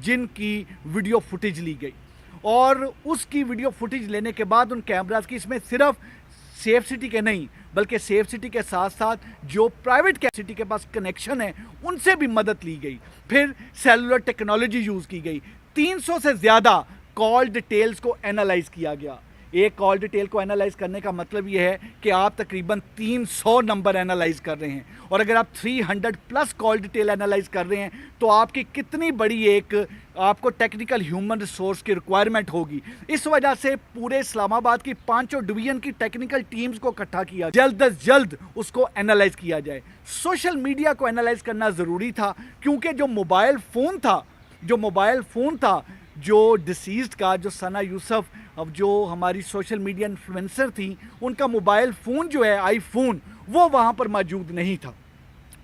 جن کی video footage لی گئی اور اس کی ویڈیو فوٹیج لینے کے بعد ان کیمراز کی اس میں صرف سیف سٹی کے نہیں بلکہ سیف سٹی کے ساتھ ساتھ جو پرائیویٹ سٹی کے پاس کنیکشن ہے ان سے بھی مدد لی گئی. پھر سیلولر ٹیکنالوجی یوز کی گئی. 300 سے زیادہ کال ڈیٹیلز کو اینالائز کیا گیا. ایک کال ڈیٹیل کو اینالائز کرنے کا مطلب یہ ہے کہ آپ تقریباً 300 نمبر اینالائز کر رہے ہیں, اور اگر آپ 300 پلس کال ڈیٹیل اینالائز کر رہے ہیں تو آپ کی کتنی بڑی ایک آپ کو ٹیکنیکل ہیومن ریسورس کی ریکوائرمنٹ ہوگی. اس وجہ سے پورے اسلام آباد کی 5 ڈویژن کی ٹیکنیکل ٹیمز کو اکٹھا کیا, جلد از جلد اس کو اینالائز کیا جائے. سوشل میڈیا کو اینالائز کرنا ضروری تھا کیونکہ جو موبائل فون تھا جو ڈسیزڈ کا, جو ثنا یوسف, اب جو ہماری سوشل میڈیا انفلوئنسر تھیں, ان کا موبائل فون جو ہے آئی فون, وہ وہاں پر موجود نہیں تھا.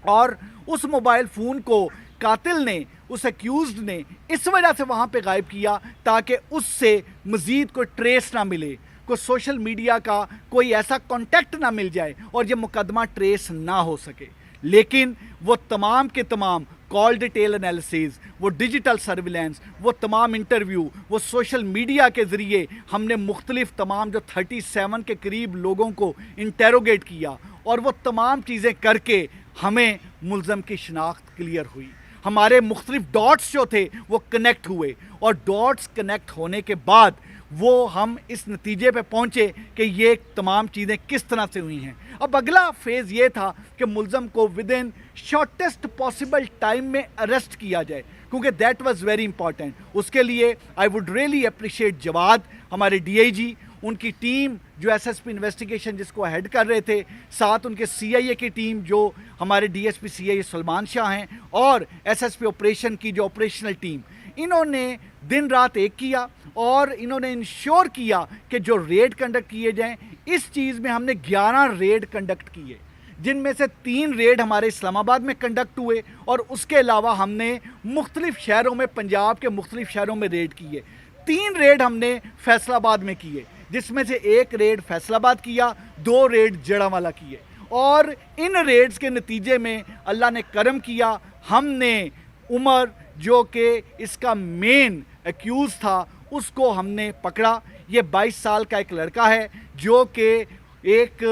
اور اس موبائل فون کو قاتل نے, اس ایکیوزڈ نے اس وجہ سے وہاں پہ غائب کیا تاکہ اس سے مزید کوئی ٹریس نہ ملے, کوئی سوشل میڈیا کا کوئی ایسا کانٹیکٹ نہ مل جائے اور یہ مقدمہ ٹریس نہ ہو سکے. لیکن وہ تمام کے تمام کال ڈیٹیل انالیسز, وہ ڈیجیٹل سرویلنس, وہ تمام انٹرویو, وہ سوشل میڈیا کے ذریعے ہم نے مختلف تمام جو 37 کے قریب لوگوں کو انٹیروگیٹ کیا, اور وہ تمام چیزیں کر کے ہمیں ملزم کی شناخت کلیئر ہوئی. ہمارے مختلف ڈاٹس جو تھے وہ کنیکٹ ہوئے, اور ڈاٹس کنیکٹ ہونے کے بعد وہ ہم اس نتیجے پہ پہنچے کہ یہ تمام چیزیں کس طرح سے ہوئی ہیں. اب اگلا فیز یہ تھا کہ ملزم کو with in shortest possible time میں اریسٹ کیا جائے, کیونکہ دیٹ واز ویری امپورٹنٹ. اس کے لیے آئی ووڈ ریئلی اپریشیٹ جواد, ہمارے ڈی آئی جی, ان کی ٹیم جو ایس ایس پی انویسٹیگیشن جس کو ہیڈ کر رہے تھے, ساتھ ان کے سی آئی اے کی ٹیم جو ہمارے D S P C I اے سلمان شاہ ہیں, اور ایس ایس پی آپریشن کی جو آپریشنل ٹیم, انہوں نے دن رات ایک کیا اور انہوں نے انشور کیا کہ جو ریڈ کنڈکٹ کیے جائیں. اس چیز میں ہم نے 11 ریڈ کنڈکٹ کیے, جن میں سے 3 ریڈ ہمارے اسلام آباد میں کنڈکٹ ہوئے, اور اس کے علاوہ ہم نے مختلف شہروں میں, پنجاب کے مختلف شہروں میں ریڈ کیے. 3 ریڈ ہم نے فیصل آباد میں کیے, جس میں سے 1 ریڈ فیصل آباد کیا, 2 ریڈ جڑاوالا کیے. اور ان ریڈز کے نتیجے میں اللہ نے کرم کیا, ہم نے عمر جو کہ اس کا مین ایکیوز تھا اس کو ہم نے پکڑا. یہ 22 سال کا ایک لڑکا ہے جو کہ ایک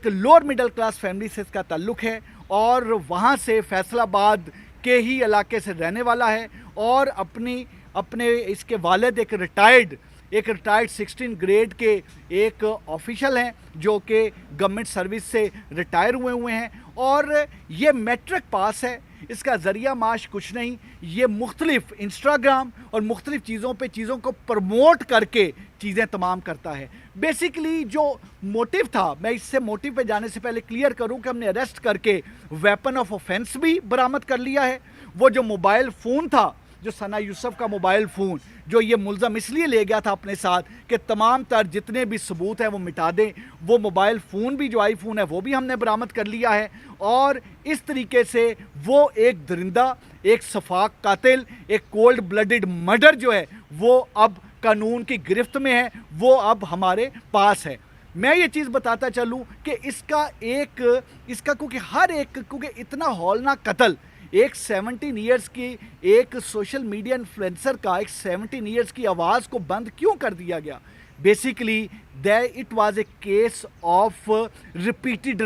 لوور مڈل کلاس فیملی سے اس کا تعلق ہے, اور وہاں سے فیصل آباد کے ہی علاقے سے رہنے والا ہے, اور اپنے اس کے والد ایک ریٹائرڈ 16 گریڈ کے ایک آفیشل ہیں جو کہ گورنمنٹ سروس سے ریٹائر ہوئے ہیں, اور یہ میٹرک پاس ہے. اس کا ذریعہ معاش کچھ نہیں, یہ مختلف انسٹاگرام اور مختلف چیزوں کو پروموٹ کر کے چیزیں تمام کرتا ہے. بیسیکلی جو موٹیو تھا, میں اس سے موٹیو پہ جانے سے پہلے کلیئر کروں کہ ہم نے اریسٹ کر کے ویپن آف آفینس بھی برآمد کر لیا ہے. وہ جو موبائل فون تھا, جو ثنا یوسف کا موبائل فون, جو یہ ملزم اس لیے لے گیا تھا اپنے ساتھ کہ تمام تر جتنے بھی ثبوت ہیں وہ مٹا دیں, وہ موبائل فون بھی جو آئی فون ہے وہ بھی ہم نے برآمد کر لیا ہے. اور اس طریقے سے وہ ایک درندہ, ایک شفاق قاتل, ایک کولڈ بلڈڈ مرڈر جو ہے وہ اب قانون کی گرفت میں ہے, وہ اب ہمارے پاس ہے. میں یہ چیز بتاتا چلوں کہ اس کا کیونکہ اتنا ہولناک قتل, ایک 17 ایئرز کی ایک سوشل میڈیا انفلوئنسر کا ایک 17 ایئرز کی آواز کو بند کیوں کر دیا گیا؟ Basically it was a case of repeated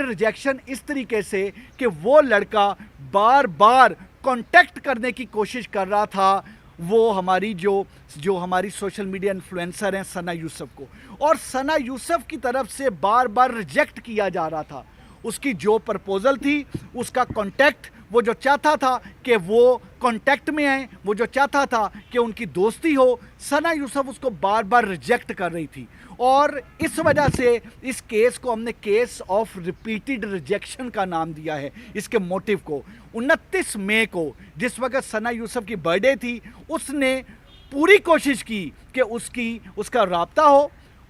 rejection اس طریقے سے کہ وہ لڑکا بار بار کانٹیکٹ کرنے کی کوشش کر رہا تھا وہ ہماری جو ہماری سوشل میڈیا انفلوئنسر ہیں ثنا یوسف کو, اور ثنا یوسف کی طرف سے بار بار ریجیکٹ کیا جا رہا تھا. اس کی جو پرپوزل تھی, اس کا کانٹیکٹ, وہ جو چاہتا تھا کہ وہ کانٹیکٹ میں آئیں, وہ جو چاہتا تھا کہ ان کی دوستی ہو, ثنا یوسف اس کو بار بار ریجیکٹ کر رہی تھی. اور اس وجہ سے اس کیس کو ہم نے کیس آف ریپیٹڈ ریجیکشن کا نام دیا ہے. اس کے موٹیو کو 29 مئی کو جس وقت ثنا یوسف کی برتھ ڈے تھی, اس نے پوری کوشش کی کہ اس کا رابطہ ہو,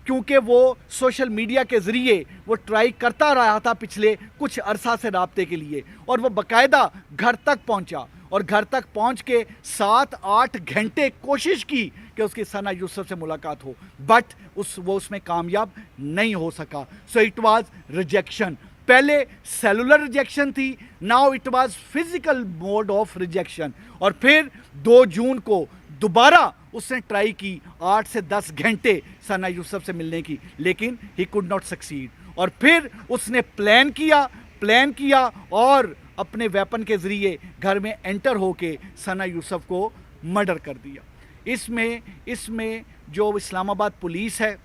کیونکہ وہ سوشل میڈیا کے ذریعے وہ ٹرائی کرتا رہا تھا پچھلے کچھ عرصہ سے رابطے کے لیے, اور وہ باقاعدہ گھر تک پہنچا, اور گھر تک پہنچ کے 7-8 گھنٹے کوشش کی کہ اس کی ثنا یوسف سے ملاقات ہو, بٹ وہ اس میں کامیاب نہیں ہو سکا. So it was rejection. پہلے سیلولر ریجیکشن تھی, now it was physical mode of rejection. اور پھر 2 جون کو دوبارہ اس نے ٹرائی کی 8 سے 10 گھنٹے ثنا یوسف سے ملنے کی, لیکن ہی کوڈ ناٹ سکسیڈ. اور پھر اس نے پلان کیا اور اپنے ویپن کے ذریعے گھر میں انٹر ہو کے ثنا یوسف کو مرڈر کر دیا. اس میں جو اسلام آباد پولیس ہے,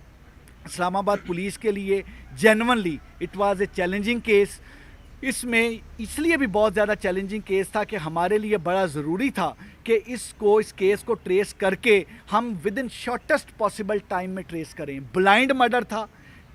اسلام آباد پولیس کے لیے genuinely it was a challenging case. اس میں اس لیے بھی بہت زیادہ چیلنجنگ کیس تھا کہ ہمارے لیے بڑا ضروری تھا کہ اس کیس کو ٹریس کر کے ہم with in shortest possible time میں ٹریس کریں. بلائنڈ مرڈر تھا,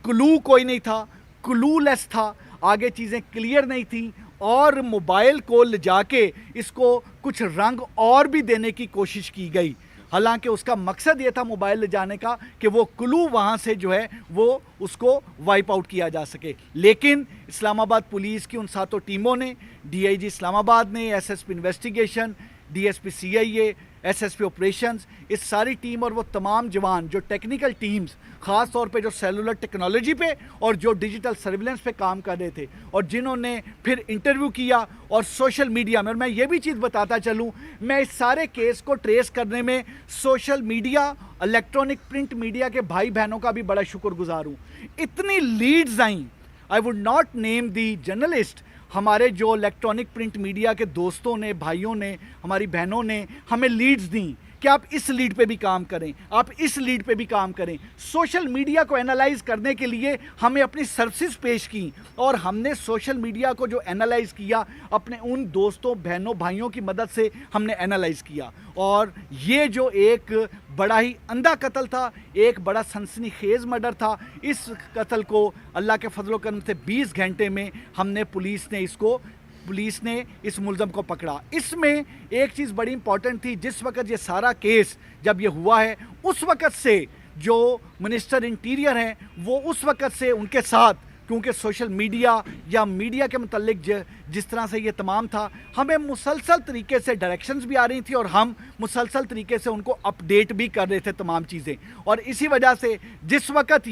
کلو کوئی نہیں تھا, کلو لیس تھا, آگے چیزیں کلیئر نہیں تھیں, اور موبائل کو لے جا کے اس کو کچھ رنگ اور بھی دینے کی کوشش کی گئی. حالانکہ اس کا مقصد یہ تھا موبائل لے جانے کا کہ وہ کلو وہاں سے جو ہے وہ اس کو وائپ آؤٹ کیا جا سکے. لیکن اسلام آباد پولیس کی ان 7 ٹیموں نے, D I G Islamabad نے, S S P investigation, D S P C I A, S S P operations, اس ساری ٹیم اور وہ تمام جوان جو ٹیکنیکل ٹیمز خاص طور پہ جو سیلولر ٹیکنالوجی پہ اور جو ڈیجیٹل سرویلنس پہ کام کر رہے تھے, اور جنہوں نے پھر انٹرویو کیا اور سوشل میڈیا میں, اور میں یہ بھی چیز بتاتا چلوں, میں اس سارے کیس کو ٹریس کرنے میں social media, electronic print media کے بھائی بہنوں کا بھی بڑا شکر گزار ہوں. اتنی لیڈز آئیں, I would not name the journalist, ہمارے جو الیکٹرانک پرنٹ میڈیا کے دوستوں نے, بھائیوں نے, ہماری بہنوں نے ہمیں لیڈز دیں کہ آپ اس لیڈ پہ بھی کام کریں, آپ اس لیڈ پہ بھی کام کریں. سوشل میڈیا کو اینالائز کرنے کے لیے ہمیں اپنی سروسز پیش کی, اور ہم نے سوشل میڈیا کو جو اینالائز کیا اپنے ان دوستوں, بہنوں, بھائیوں کی مدد سے ہم نے اینالائز کیا. اور یہ جو ایک بڑا ہی اندھا قتل تھا, ایک بڑا سنسنی خیز مرڈر تھا, اس قتل کو اللہ کے فضل و کرم سے 20 گھنٹے میں ہم نے پولیس نے اس ملزم کو پکڑا. اس میں ایک چیز بڑی امپورٹنٹ تھی, جس وقت یہ سارا کیس جب یہ ہوا ہے, اس وقت سے جو منسٹر انٹیریئر ہیں وہ اس وقت سے ان کے ساتھ, کیونکہ سوشل میڈیا یا میڈیا کے متعلق جس طرح سے یہ تمام تھا, ہمیں مسلسل طریقے سے ڈائریکشنز بھی آ رہی تھی اور ہم مسلسل طریقے سے ان کو اپڈیٹ بھی کر رہے تھے تمام چیزیں. اور اسی وجہ سے جس وقت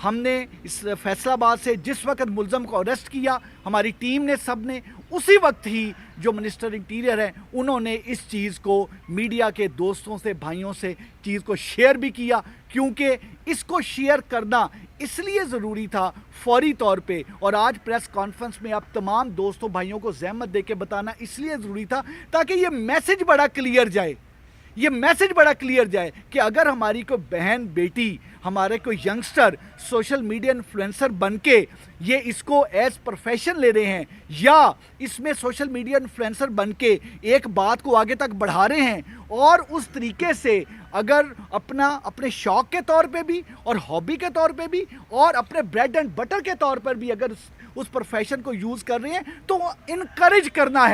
ہم نے اس فیصلہ آباد سے جس وقت ملزم کو اریسٹ کیا, ہماری ٹیم نے, سب نے, اسی وقت ہی جو منسٹر انٹیریئر ہیں انہوں نے اس چیز کو میڈیا کے دوستوں سے, بھائیوں سے چیز کو شیئر بھی کیا, کیونکہ اس کو شیئر کرنا اس لیے ضروری تھا فوری طور پہ, اور آج پریس کانفرنس میں آپ تمام دوستوں بھائیوں کو زحمت دے کے بتانا اس لیے ضروری تھا تاکہ یہ میسج بڑا کلیئر جائے کہ اگر ہماری کوئی بہن, بیٹی, ہمارے کوئی ینگسٹر سوشل میڈیا انفلوئنسر بن کے یہ اس کو ایز پروفیشن لے رہے ہیں, یا اس میں سوشل میڈیا انفلوئنسر بن کے ایک بات کو آگے تک بڑھا رہے ہیں, اور اس طریقے سے اگر اپنے شوق کے طور پہ بھی اور ہابی کے طور پہ بھی اور اپنے بریڈ اینڈ بٹر کے طور پر بھی اگر اس پروفیشن کو یوز کر رہے ہیں, تو انکریج کرنا ہے.